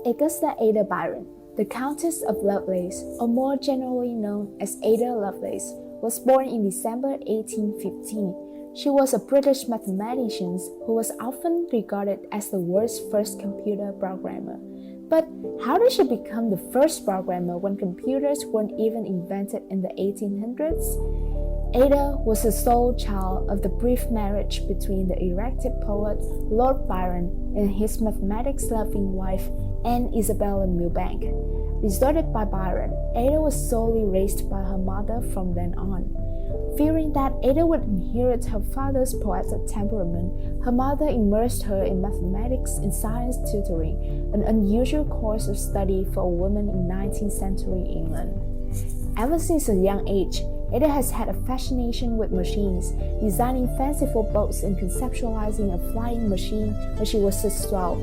Augusta Ada Byron, the Countess of Lovelace, or more generally known as Ada Lovelace, was born in December 1815. She was a British mathematician who was often regarded as the world's first computer programmer. But how did she become the first programmer when computers weren't even invented in the 1800s? Ada was the sole child of the brief marriage between the elected poet Lord Byron and his mathematics-loving wife Anne Isabella Milbank. Deserted by Byron, Ada was solely raised by her mother from then on. Fearing that Ada would inherit her father's poetic temperament, her mother immersed her in mathematics and science tutoring, an unusual course of study for a woman in 19th century England. Ever since a young age, Ada has had a fascination with machines, designing fanciful boats and conceptualizing a flying machine when she was just 12.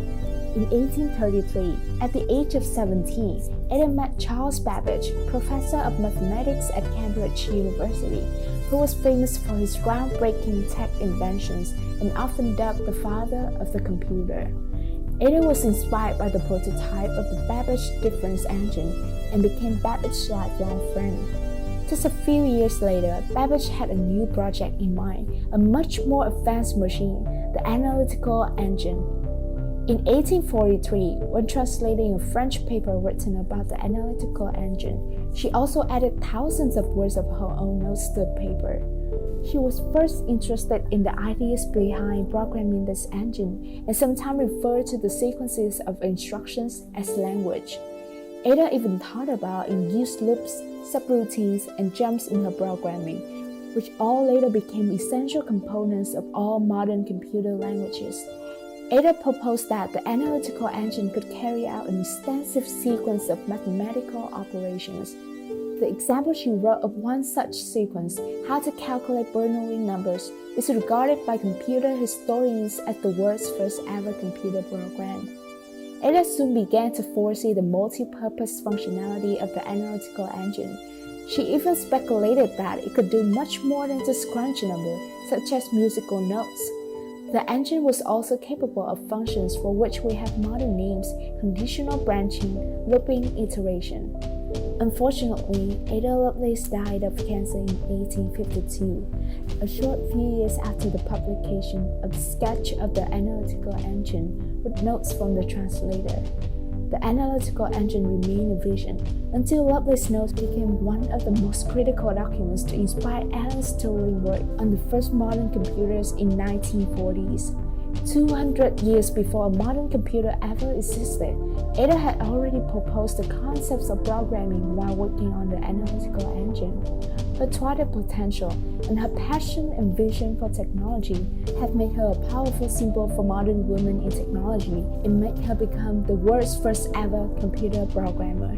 In 1833, at the age of 17, Ada met Charles Babbage, professor of mathematics at Cambridge University, who was famous for his groundbreaking tech inventions and often dubbed the father of the computer. Ada was inspired by the prototype of the Babbage difference engine and became Babbage's lifelong friend. Just a few years later, Babbage had a new project in mind, a much more advanced machine, the analytical engine. In 1843, when translating a French paper written about the analytical engine, she also added thousands of words of her own notes to the paper. She was first interested in the ideas behind programming this engine and sometimes referred to the sequences of instructions as language. Ada even thought about induced loops, subroutines, and jumps in her programming, which all later became essential components of all modern computer languages. Ada proposed that the analytical engine could carry out an extensive sequence of mathematical operations. The example she wrote of one such sequence, how to calculate Bernoulli numbers, is regarded by computer historians as the world's first ever computer program. Ada soon began to foresee the multi-purpose functionality of the analytical engine. She even speculated that it could do much more than just crunch numbers, such as musical notes. The engine was also capable of functions for which we have modern names: conditional branching, looping, iteration. Unfortunately, Ada Lovelace died of cancer in 1852, a short few years after the publication of the sketch of the analytical engine with notes from the translator. The analytical engine remained a vision until Lovelace's notes became one of the most critical documents to inspire Alan Turing's work on the first modern computers in the 1940s. 200 years before a modern computer ever existed, Ada had already proposed the concepts of programming while working on the analytical engine. Her thwarted potential and her passion and vision for technology have made her a powerful symbol for modern women in technology and made her become the world's first ever computer programmer.